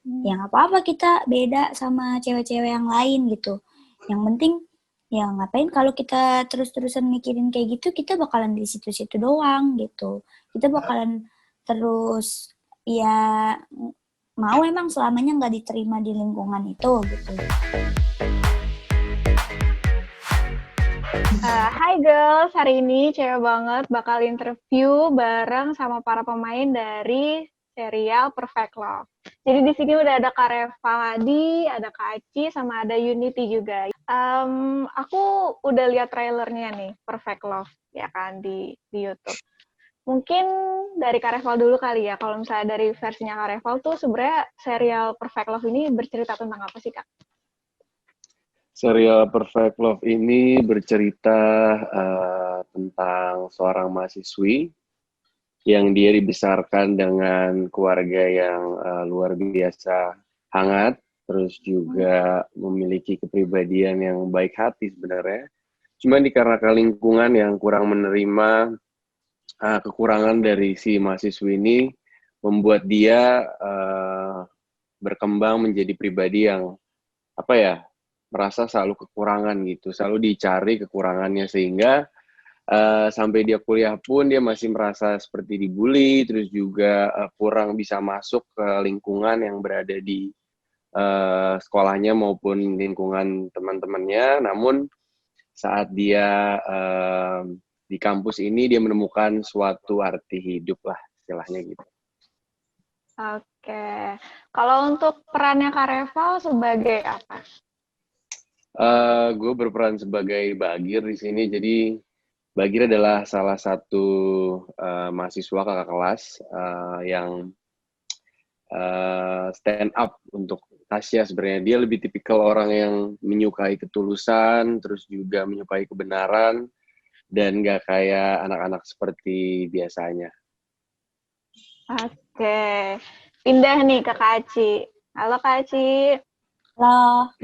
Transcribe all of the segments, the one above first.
Ya nggak apa-apa kita beda sama cewek-cewek yang lain gitu. Yang penting ya ngapain kalau kita terus-terusan mikirin kayak gitu, kita bakalan di situ-situ doang gitu. Kita bakalan terus ya mau emang selamanya nggak diterima di lingkungan itu gitu. Hai girls, hari ini cewek banget bakal interview bareng sama para pemain dari serial Perfect Love. Jadi di sini udah ada Kak Reva Hadi, ada Kak Aci, sama ada Unity juga. Aku udah lihat trailernya nih, Perfect Love, ya kan, di YouTube. Mungkin dari Kak Reval dulu kali ya, kalau misalnya dari versinya Kak Reval tuh sebenarnya serial Perfect Love ini bercerita tentang apa sih, Kak? Serial Perfect Love ini bercerita tentang seorang mahasiswi yang dia dibesarkan dengan keluarga yang luar biasa hangat, terus juga memiliki kepribadian yang baik hati sebenarnya. Cuma dikarenakan lingkungan yang kurang menerima kekurangan dari si mahasiswi ini, membuat dia berkembang menjadi pribadi yang merasa selalu kekurangan gitu, selalu dicari kekurangannya sehingga sampai dia kuliah pun dia masih merasa seperti dibully, terus juga kurang bisa masuk ke lingkungan yang berada di sekolahnya maupun lingkungan teman-temannya. Namun saat dia di kampus ini dia menemukan suatu arti hidup lah istilahnya gitu. Oke, kalau untuk perannya Kak Reval sebagai apa? Gue berperan sebagai Bagir di sini. Jadi Bagir adalah salah satu mahasiswa kakak kelas yang stand up untuk Tasya sebenarnya. Dia lebih tipikal orang yang menyukai ketulusan, terus juga menyukai kebenaran, dan gak kayak anak-anak seperti biasanya. Oke, pindah nih ke Kak Aci. Halo Kak Aci. Halo.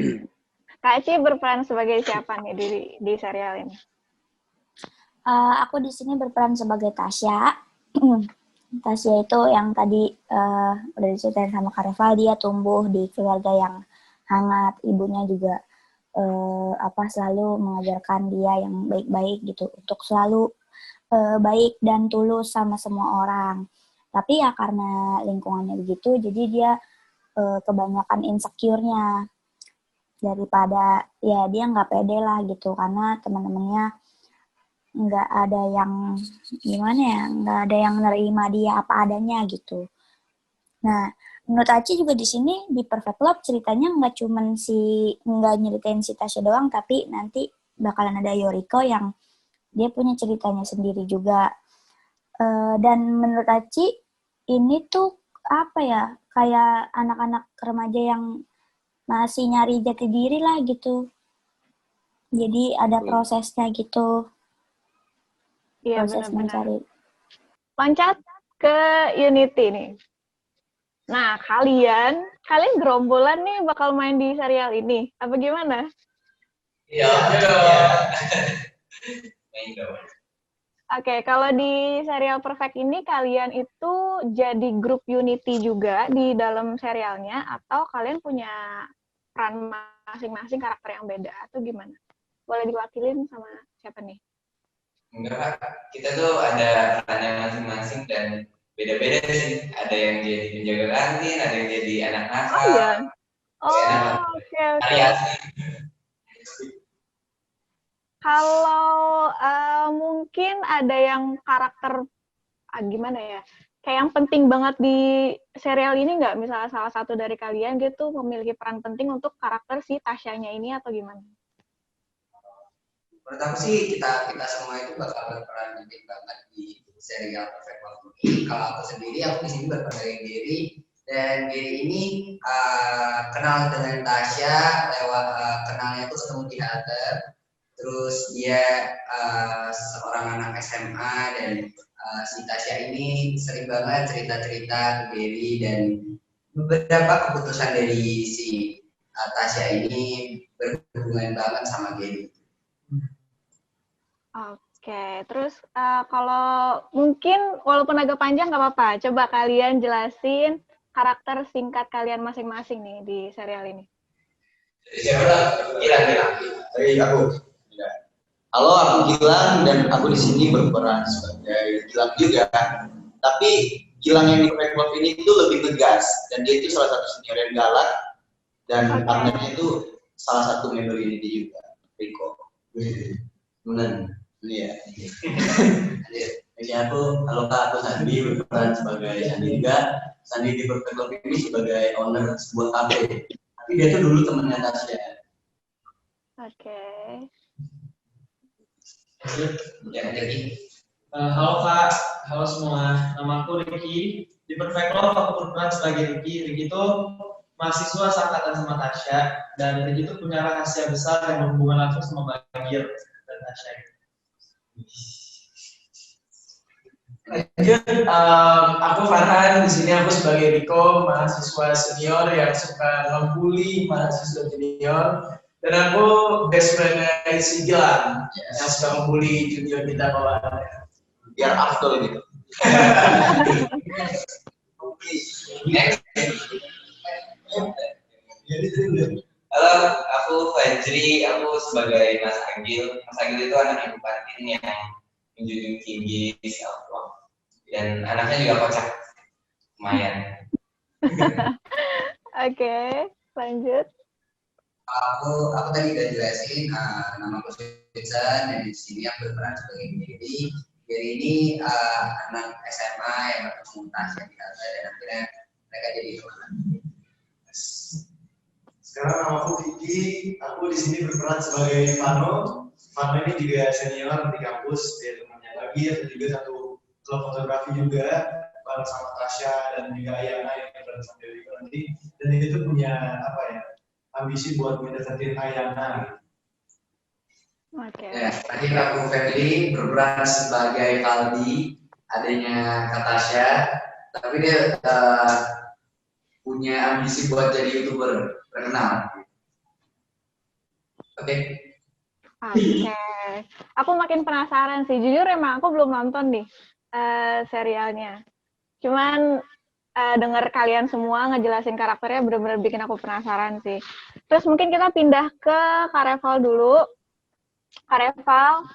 Kak Aci berperan sebagai siapa nih di serial ini? Aku di sini berperan sebagai Tasya. Tasya itu yang tadi udah diceritain sama Kak Reval, dia tumbuh di keluarga yang hangat, ibunya juga selalu mengajarkan dia yang baik-baik gitu, untuk selalu baik dan tulus sama semua orang. Tapi ya karena lingkungannya begitu, jadi dia kebanyakan insecure-nya, daripada ya dia nggak pede lah gitu, karena teman-temannya nggak ada yang gimana ya, nggak ada yang nerima dia apa adanya gitu. Nah, menurut Aci juga di sini di Perfect Love ceritanya nggak nyeritain si Tasya doang, tapi nanti bakalan ada Yoriko yang dia punya ceritanya sendiri juga. Dan menurut Aci ini tuh apa ya, kayak anak-anak remaja yang masih nyari jati diri lah gitu. Jadi ada prosesnya gitu. Iya, Proses mencari. Loncat ke Unity nih. Nah, kalian gerombolan nih bakal main di serial ini. Apa gimana? Iya. Oke, kalau di serial Perfect ini kalian itu jadi grup Unity juga di dalam serialnya, atau kalian punya peran masing-masing, karakter yang beda, atau gimana? Boleh diwakilin sama siapa nih? Enggak, kita tuh ada perannya masing-masing dan beda-beda sih. Ada yang jadi penjaga kantin, ada yang jadi anak nakal. Oh iya. Oh, oke. Variasi. Kalau mungkin ada yang karakter gimana ya, kayak yang penting banget di serial ini nggak? Misalnya salah satu dari kalian gitu memiliki peran penting untuk karakter si Tasya-nya ini, atau gimana? Pertama sih kita semua itu bakal berperan penting banget di serial Perfect Love ini. Kalau aku sendiri, aku di sini berperan dari Gary, dan Gary ini kenal dengan Tasya lewat kenalnya tuh ketemu di Hatter. Terus dia seorang anak SMA, dan si Tasya ini sering banget cerita-cerita ke Gary, dan beberapa keputusan dari si Tasya ini berhubungan banget sama Gary. Oke, terus kalau mungkin walaupun agak panjang nggak apa-apa, coba kalian jelasin karakter singkat kalian masing-masing nih di serial ini. Dari aku. Halo, aku Gilang dan aku di sini berperan sebagai Gilang juga. Tapi Gilang yang di Perfect Love ini itu lebih tegas dan dia itu salah satu senior yang galak dan partnernya itu salah satu member ini juga, Rico. Benar. Iya. Jadi halo Kak, aku Sandi berperan sebagai Sandi juga. Sandi di Perfect Love ini sebagai owner sebuah kafe. Tapi dia tuh dulu temennya Tasya. Oke. Ya, jadi Halo Kak, halo semua. Nama aku Ricky. Di Perfect Love aku berperan sebagai Ricky. Ricky itu mahasiswa seangkatan sama Tasya dan Ricky itu punya rahasia besar yang berhubungan langsung sama Bagir dan Tasya. Lanjut, aku Farhan. Di sini aku sebagai Riko, mahasiswa senior yang suka ngebully mahasiswa junior. Dan aku best friend-nya si Gilang yang suka ngebully junior kita bawaannya. Biar afdol gitu. Halo, aku Fajri, aku sebagai Mas Agil. Mas Agil itu anak ibu kantin yang menjunjung tinggi self love dan anaknya juga kocak, lumayan. Oke, lanjut. aku tadi udah jelasin nama aku Susan dan di sini aku berperan sebagai Gary. Gary ini anak SMA yang bertemu Tasya di Alta dan akhirnya mereka jadi teman. Sekarang nama aku Vicky. Aku di sini berperan sebagai Vano. Vano ini juga senior di kampus, dia temannya Bagir dan juga satu klub fotografi juga bareng sama Tasya dan juga Ayana yang bareng sama Dewi nanti. Dan dia itu punya ambisi buat mendekatin Ayana. Oke. Ya, tadi aku Febri berperan sebagai Kaldi, adanya Katasya, tapi dia punya ambisi buat jadi YouTuber terkenal. Oke. Oke. Aku makin penasaran sih. Jujur emang aku belum nonton nih serialnya. Cuman dengar kalian semua ngejelasin karakternya benar-benar bikin aku penasaran sih. Terus mungkin kita pindah ke Kareval dulu. Kareval,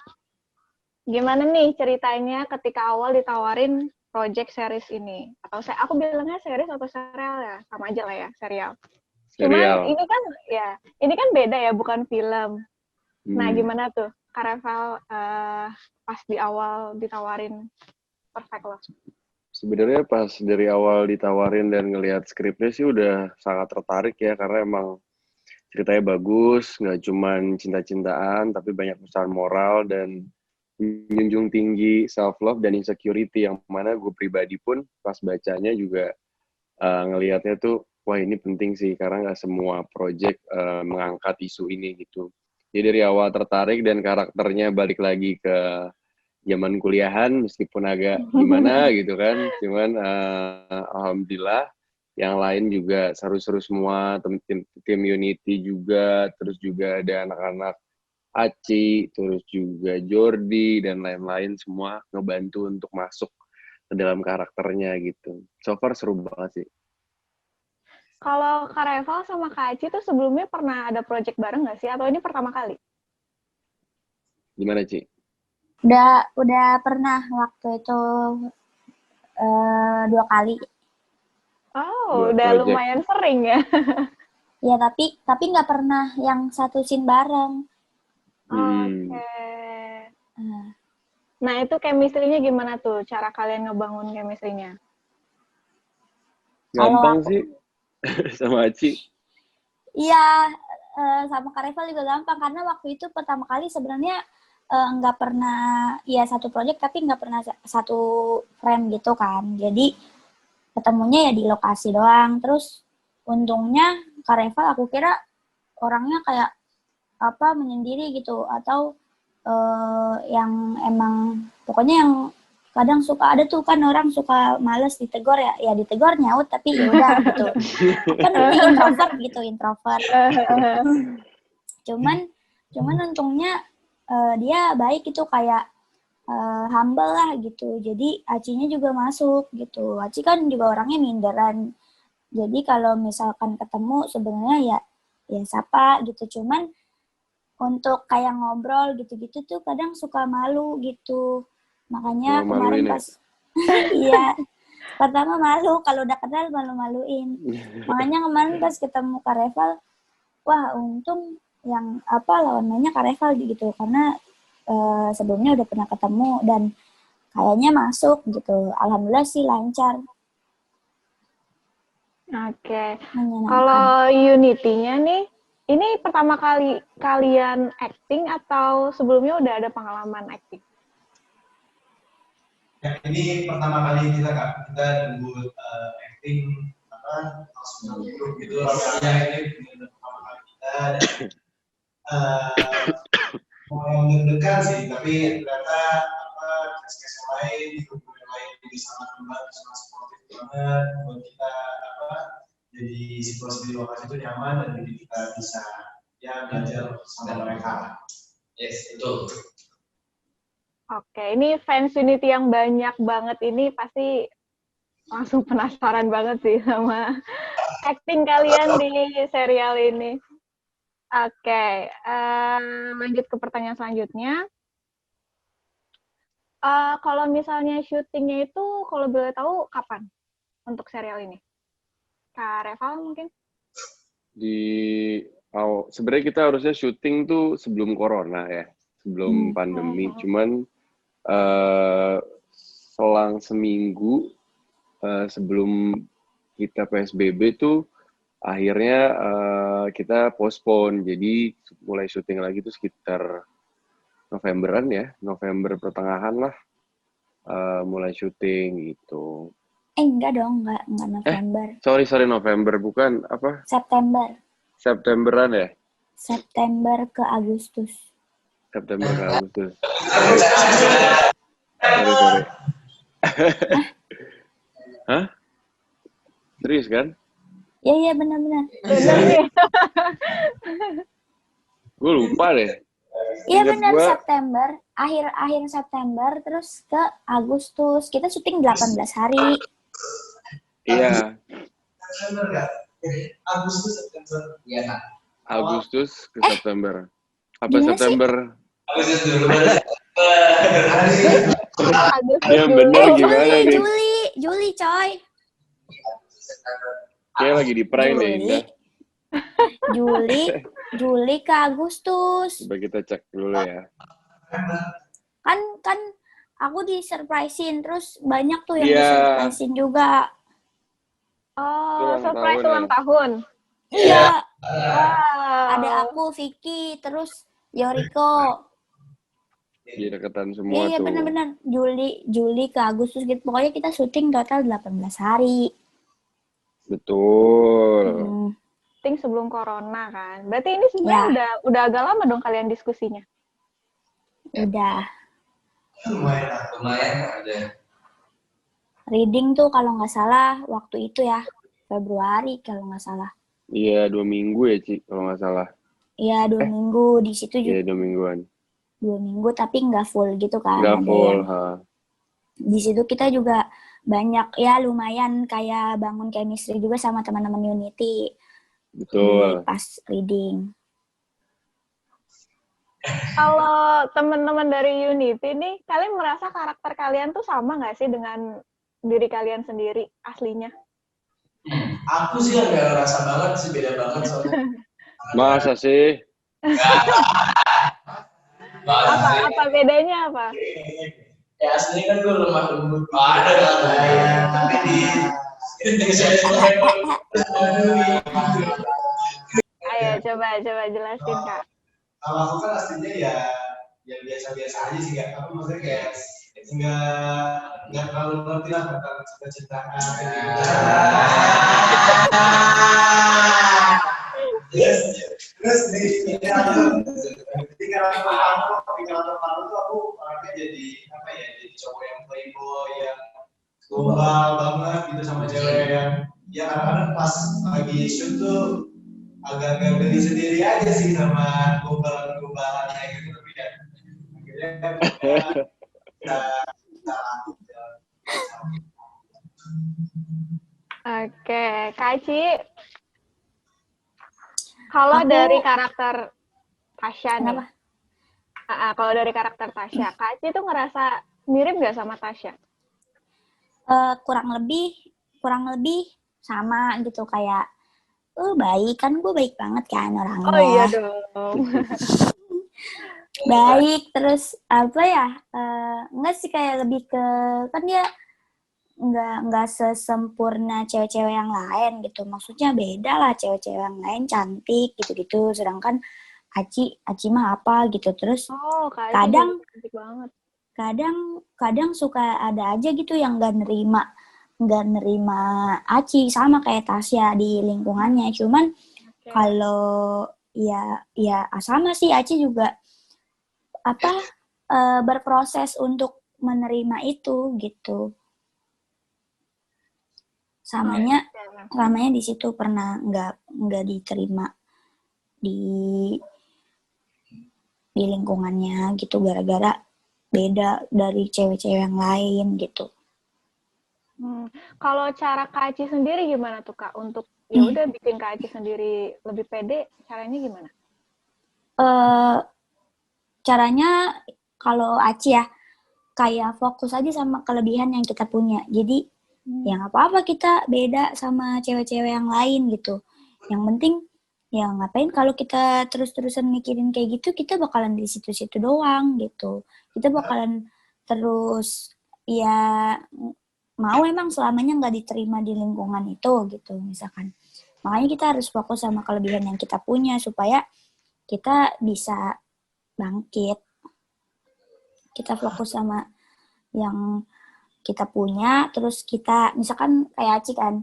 gimana nih ceritanya ketika awal ditawarin project series ini? Atau aku bilangnya series atau serial ya? Sama aja lah ya, serial. Cuman ini kan beda ya, bukan film. Nah, gimana tuh Kareval pas di awal ditawarin Perfect Love? Sebenarnya pas dari awal ditawarin dan ngelihat skripnya sih udah sangat tertarik ya, karena emang ceritanya bagus, nggak cuman cinta-cintaan, tapi banyak pesan moral dan menjunjung tinggi self-love dan insecurity, yang mana gue pribadi pun pas bacanya juga ngelihatnya tuh, wah ini penting sih, karena nggak semua project mengangkat isu ini gitu. Jadi dari awal tertarik dan karakternya balik lagi ke zaman kuliahan, meskipun agak gimana gitu kan, cuman alhamdulillah yang lain juga seru-seru semua, tim Unity juga, terus juga ada anak-anak Aci, terus juga Jordi, dan lain-lain semua ngebantu untuk masuk ke dalam karakternya gitu. So far seru banget sih. Kalau Kareval sama Kak Aci tuh sebelumnya pernah ada project bareng nggak sih? Atau ini pertama kali? Gimana, Ci? Udah pernah waktu itu 2 kali. Oh, Buat udah project. lumayan sering ya. Ya, tapi nggak pernah yang satu scene bareng. Oke. Nah, itu chemistry-nya gimana tuh? Cara kalian ngebangun chemistry-nya? Gampang sih sama Aci. Iya, sama Kareval juga gampang karena waktu itu pertama kali sebenarnya nggak pernah ya satu project tapi nggak pernah satu frame gitu kan. Jadi ketemunya ya di lokasi doang. Terus untungnya Kareval aku kira orangnya kayak menyendiri gitu atau yang emang pokoknya yang kadang suka ada tuh kan orang suka males ditegur ya ditegur nyaut tapi ya udah gitu kan nanti introvert cuman untungnya dia baik itu kayak humble lah gitu, jadi Acinya juga masuk gitu. Aci kan juga orangnya minderan Jadi kalau misalkan ketemu sebenarnya ya sapa gitu. Cuman untuk kayak ngobrol gitu-gitu tuh kadang suka malu gitu. Makanya kemarin Malu-maluin ya? pas iya, pertama malu, kalau udah kenal malu-maluin. Makanya kemarin pas ketemu Kak Reval, wah untung yang lawan mainnya Kak Reval gitu, karena sebelumnya udah pernah ketemu dan kayaknya masuk gitu. Alhamdulillah sih lancar. Oke. Menyenangkan. Kalau Unity-nya nih, ini pertama kali kalian acting atau sebelumnya udah ada pengalaman acting? Ya, ini pertama kali kita Kak, kita debut acting langsung grup gitu. Rasanya ini benar-benar pertama kali kita dan mau deg-degan sih, tapi ternyata kes-kes yang lain, grup yang lain juga sangat membantu, sangat supportif banget buat kita jadi situasi di lokasi itu nyaman dan jadi kita bisa belajar sama mereka. Yes, betul. Oke, ini fans Unity yang banyak banget ini pasti langsung penasaran banget sih sama acting kalian di serial ini. Oke, lanjut ke pertanyaan selanjutnya. Kalau misalnya syutingnya itu, kalau boleh tahu kapan untuk serial ini? Kak Reval mungkin? Sebenarnya kita harusnya syuting tuh sebelum corona ya, sebelum pandemi. Cuman selang seminggu sebelum kita PSBB tuh akhirnya kita postpone. Jadi mulai syuting lagi tuh sekitar Novemberan ya, November pertengahan lah mulai syuting gitu. Enggak dong, enggak November. Sorry November, bukan apa? Septemberan ya? September ke Agustus. September ke Agustus. Sorry. Hah? Serius kan? Iya benar-benar. Gue lupa deh. Iya benar, September, akhir September terus ke Agustus. Kita syuting 18 hari. Iya. September nggak? Agustus September. Iya Kak. Agustus ke September. Apa gimana September? Agustus dulu. Ya bener gimana nih? Juli coy. Kayak lagi di prank deh Indah. Juli ke Agustus. Coba kita cek dulu ya. Kan aku disurprisein terus banyak tuh yang Iya. disurprisein juga. Oh, Ulang surprise tahun ulang tahun. Iya. Wow. Ada aku, Vicky, terus Yoriko. Jadi deketan semua Iya tuh. benar-benar. Juli ke Agustus gitu. Pokoknya kita syuting total 18 hari. Betul. Syuting sebelum corona kan. Berarti ini sebenarnya udah agak lama dong kalian diskusinya. Udah. Lumayan ada. Reading tuh kalau nggak salah waktu itu ya Februari kalau nggak salah. Iya 2 minggu ya Ci kalau nggak salah. Iya 2 minggu di situ juga. Iya 2 mingguan. 2 minggu tapi nggak full gitu kan. Nggak full. Di situ kita juga banyak ya lumayan kayak bangun chemistry juga sama teman-teman Unity. Betul. Pas reading. Kalau teman-teman dari Unity nih, kalian merasa karakter kalian tuh sama nggak sih dengan diri kalian sendiri aslinya? Aku sih agak ngerasa banget sih, beda banget soalnya. Masa sih? Apa bedanya apa? Ya aslinya kan gue lemah lembut. Tapi di saya Ayo coba jelasin Kak. Kalau aku kan aslinya ya biasa-biasa aja sih, Kak. Aku maksudnya kayak nggak terlalu ngerti lah tentang cinta-cintaan terus di tinggal pertama tuh aku orangnya jadi jadi cowok yang playboy, yang global banget gitu sama cewek yang kadang-kadang pas lagi shoot tuh agak-agak geli sendiri aja sih sama global-globalannya gitu, tapi ya akhirnya Oke, Kak Aci, kalau Aku- dari karakter Tasya nih, Kenapa? kalau dari karakter Tasya, Kak Aci tuh ngerasa mirip nggak sama Tasya? Kurang lebih sama gitu, kayak baik kan, gue baik banget kan orangnya. Oh iya dong. Baik, terus apa ya, enggak sih, kayak lebih ke, kan dia nggak sesempurna cewek-cewek yang lain gitu, maksudnya beda lah, cewek-cewek yang lain cantik gitu-gitu, sedangkan Aci mah apa gitu. Terus Oh, Kak Aci kadang juga cantik banget. kadang suka ada aja gitu yang nggak nerima Aci, sama kayak Tasya di lingkungannya. Cuman Oke. kalau ya sama sih, Aci juga apa berproses untuk menerima itu gitu. Samanya di situ pernah nggak diterima di lingkungannya gitu, gara-gara beda dari cewek-cewek yang lain gitu. Kalau cara Kak Aci sendiri gimana tuh Kak untuk ya udah bikin Kak Aci sendiri lebih pede, caranya gimana? Caranya kalau Aci ya, kayak fokus aja sama kelebihan yang kita punya. Jadi ya nggak apa-apa kita beda sama cewek-cewek yang lain gitu. Yang penting ya ngapain kalau kita terus-terusan mikirin kayak gitu, kita bakalan di situ-situ doang gitu. Kita bakalan terus ya mau emang selamanya nggak diterima di lingkungan itu gitu misalkan. Makanya kita harus fokus sama kelebihan yang kita punya supaya kita bisa bangkit. Kita fokus sama yang kita punya, terus kita misalkan kayak Aci kan,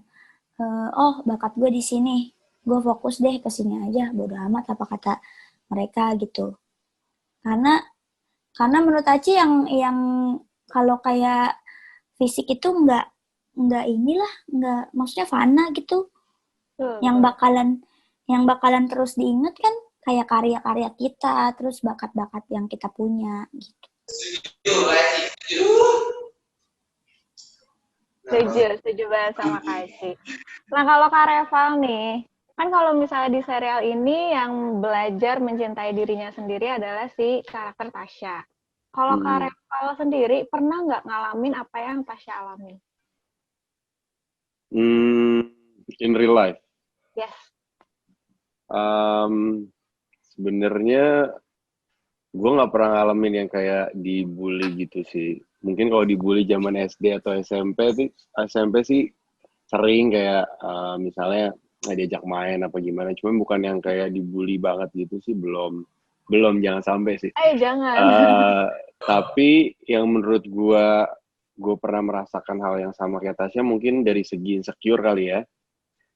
bakat gue di sini, gue fokus deh ke sini aja, bodo amat apa kata mereka gitu. Karena menurut Aci yang kalau kayak fisik itu nggak maksudnya fana gitu. Yang bakalan terus diingat kan kayak karya-karya kita, terus bakat-bakat yang kita punya gitu. Setuju banget sama Kak Aci. Nah kalau Kak Reval nih, kan kalau misalnya di serial ini yang belajar mencintai dirinya sendiri adalah si karakter Tasya. Kalau Kak Reval sendiri pernah nggak ngalamin apa yang Tasya alami? In real life. Yes. Sebenarnya gue nggak pernah ngalamin yang kayak dibully gitu sih. Mungkin kalau dibully zaman SD atau SMP sih sering kayak misalnya diajak main apa gimana. Cuma bukan yang kayak dibully banget gitu sih, belum jangan sampai sih. Jangan. Tapi yang menurut gue pernah merasakan hal yang sama kayak Tasya, mungkin dari segi insecure kali ya.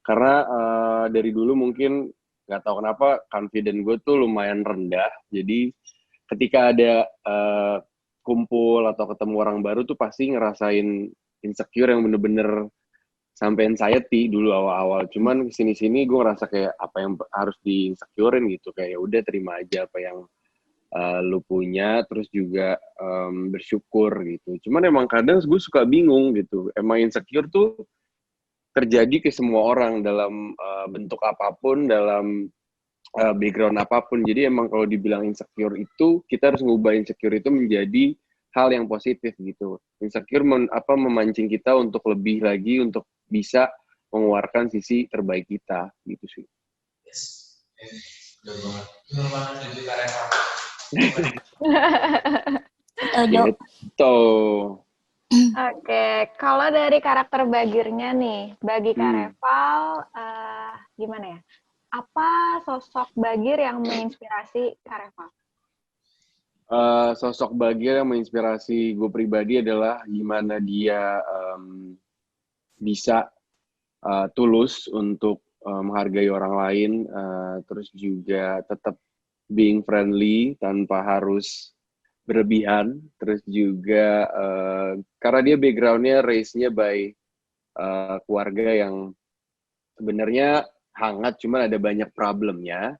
Karena dari dulu mungkin nggak tahu kenapa confident gue tuh lumayan rendah. Jadi ketika ada kumpul atau ketemu orang baru tuh pasti ngerasain insecure yang bener-bener sampai anxiety dulu awal-awal. Cuman kesini-sini gue ngerasa kayak apa yang harus di-insecurein gitu. Kayak ya udah terima aja apa yang lu punya, terus juga bersyukur gitu. Cuman emang kadang gue suka bingung gitu. Emang insecure tuh terjadi ke semua orang dalam bentuk apapun, dalam background apapun. Jadi emang kalau dibilang insecure itu, kita harus ngubah insecure itu menjadi hal yang positif gitu. Insecure memancing kita untuk lebih lagi, untuk bisa mengeluarkan sisi terbaik kita gitu sih. Yes. Benar banget setuju Kak Reva. Gitu. Oke, kalau dari karakter Bagirnya nih, bagi Kak Reval, gimana ya? Apa sosok Bagir yang menginspirasi Kak Reval? Sosok Bagir yang menginspirasi gue pribadi adalah gimana dia bisa tulus untuk menghargai orang lain, terus juga tetap being friendly tanpa harus berlebihan, terus juga karena dia background-nya raised-nya by keluarga yang sebenarnya hangat, cuman ada banyak problemnya,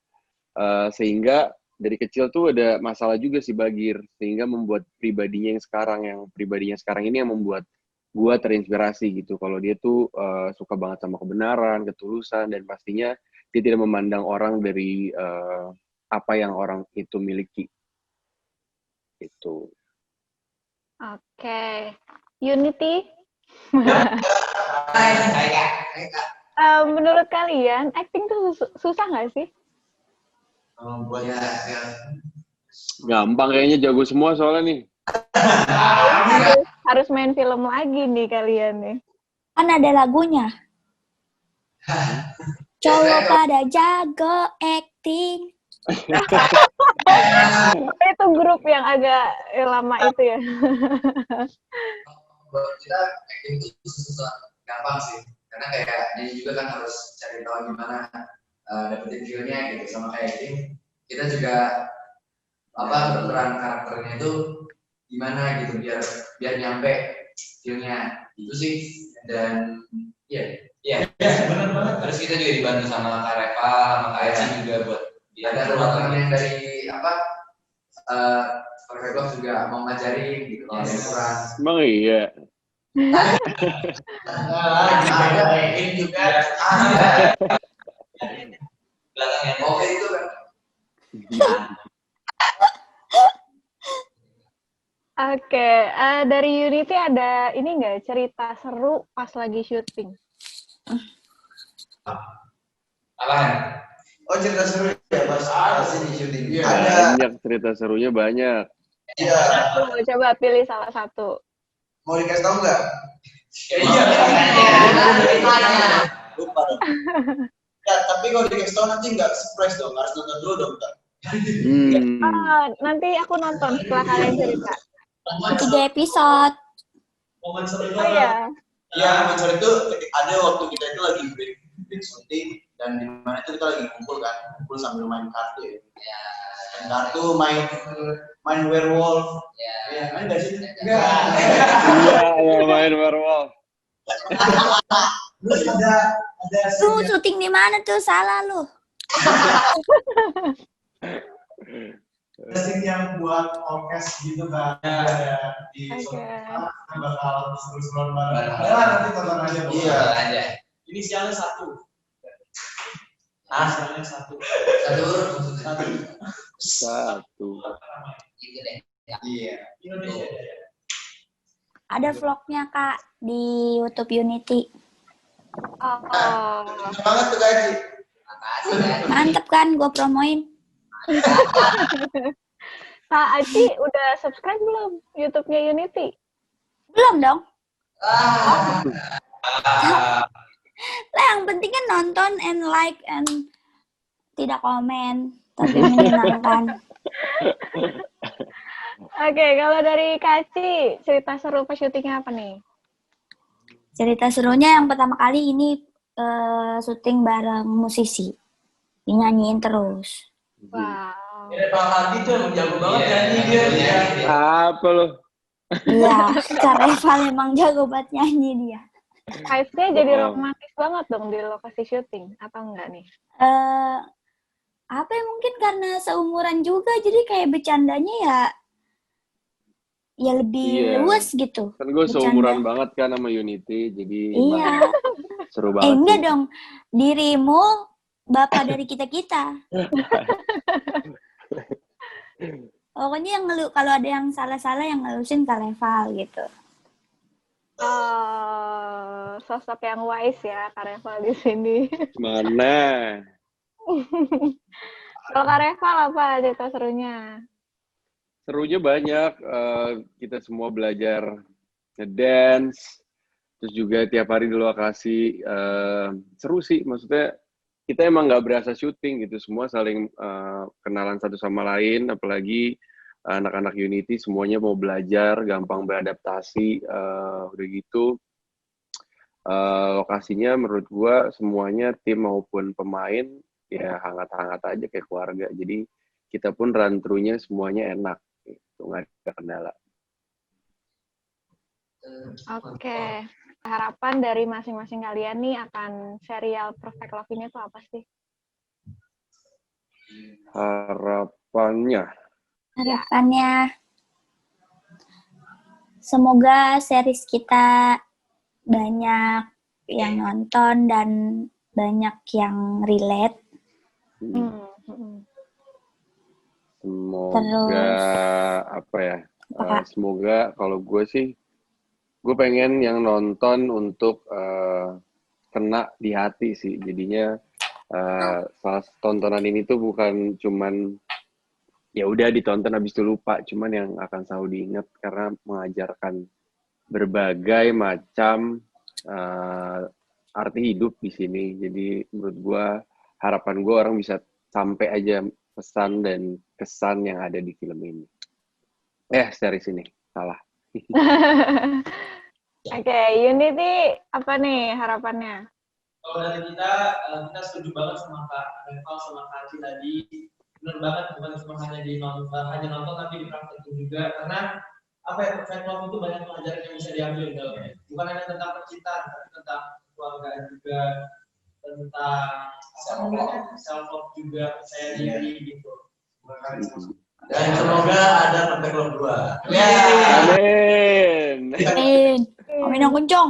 sehingga dari kecil tuh ada masalah juga si Bagir, sehingga membuat pribadinya yang sekarang ini yang membuat gue terinspirasi gitu. Kalau dia tuh suka banget sama kebenaran, ketulusan, dan pastinya dia tidak memandang orang dari apa yang orang itu miliki. Itu. Oke. Unity, Hai Kak. menurut kalian acting tuh susah nggak sih? Buat Ya, Gampang kayaknya, jago semua soalnya nih. Harus main film lagi nih kalian nih. Kan ada lagunya. Cowok pada jago acting. Itu grup yang agak lama itu ya. buat kita acting itu susah, gampang sih. Karena kayak dia juga kan harus cari tahu gimana dapetin feel-nya gitu, sama kayak acting. Kita juga berperan karakternya itu gimana gitu biar nyampe feel-nya itu sih. Dan Iya, benar banget. Terus kita juga dibantu sama Kak Reva, sama Kak Aci juga buat ada teman-teman yang dari Perfect Love juga mau ngajarin gitu kalau ada yang kurang. Emang iya. Ini juga belakangnya. oke itu kan. Oke, dari Unity ada ini nggak cerita seru pas lagi syuting? Apaan? Oh, cerita seru ya pas ini syuting. Banyak cerita serunya, banyak. Iya. Coba pilih salah satu. Mau dikasih tahu nggak? Iya. Lupa dong. Ya, tapi kalau dikasih tahu nanti nggak surprise dong, harus nonton dulu dong, Kak. Nanti aku nonton setelah kalian cerita. 3 episode. Momen seru Oh iya. Iya, mencari itu ada waktu kita itu lagi break syuting dan di mana itu kita lagi kumpul sambil main kartu ya. Main kartu, main werewolf. Ya, main nggak sih? Enggak. Iya, main werewolf. Terus ada Lu syuting di mana tuh? Salah lu. scene yang buat orkes gitu kan, ada di Oke. bakal seru-seruan bareng. Ayolah nanti tonton aja. Iya. Aja. Inisialnya 1. Inisialnya 1. Satu. Gitu deh. Iya. Indonesia. Ada vlognya Kak di YouTube Unity. Oh. Lucu banget tuh Kak Aci. Makasih kan. Mantep kan gue promoin. Kak Aci udah subscribe belum YouTube-nya Unity? Belum dong. Ah, Lah yang penting kan nonton and like and tidak komen, tapi menyenangkan. Oke, kalau dari Kak Aci, cerita seru pas syutingnya apa nih? Cerita serunya yang pertama kali ini syuting bareng musisi. Dinyanyiin terus. Wow. Pak Hadi tuh emang jago banget nyanyi dia. Apa lo? Iya, Kak Reval emang jago banget nyanyi dia. Vibes-nya jadi romantis banget dong di lokasi syuting, atau enggak nih? Apa ya, mungkin karena seumuran juga, jadi kayak bercandanya ya lebih luas gitu. Kan gue seumuran banget kan sama Unity, jadi iya. Seru banget. Enggak dong, dirimu bapak dari kita-kita. Pokoknya yang kalau ada yang salah-salah yang ngelusin Kak Reval gitu. Sosok yang wise ya Kak Reval di sini. Mana? Kalau Kak Reval apa cerita serunya? Serunya banyak. Kita semua belajar ngedance. Terus juga tiap hari di lokasi. Seru sih, maksudnya kita emang nggak berasa syuting gitu. Semua saling kenalan satu sama lain. Apalagi anak-anak Unity semuanya mau belajar, gampang beradaptasi. Udah gitu. Lokasinya menurut gua semuanya tim maupun pemain ya hangat-hangat aja kayak keluarga. Jadi kita pun run through-nya semuanya enak. Gitu, nggak ada kendala. Oke. Harapan dari masing-masing kalian nih akan serial Perfect Love ini tuh apa sih? Harapannya Semoga series kita banyak yang nonton dan banyak yang relate. Semoga Terus, apa ya? apa, Kak? Semoga kalau gue sih, gue pengen yang nonton untuk kena di hati sih. Jadinya tontonan ini tuh bukan cuman ya udah ditonton habis itu lupa, cuman yang akan selalu diingat karena mengajarkan berbagai macam arti hidup di sini. Jadi menurut gue, harapan gue orang bisa sampai aja pesan dan kesan yang ada di film ini. Series ini salah. Oke, Unity apa nih harapannya? Kalau dari kita setuju banget sama Kak Reval sama Kak Aci tadi. Benar banget, bukan cuma hanya nonton tapi dipraktekin juga. Karena apa ya, perfect love itu banyak pelajaran yang bisa diambil dalamnya. Bukan hanya tentang percintaan, tapi tentang keluarga juga, tentang self love juga, percaya diri gitu. Dan semoga ada perfect love 2. Amin. Amin yang kencang.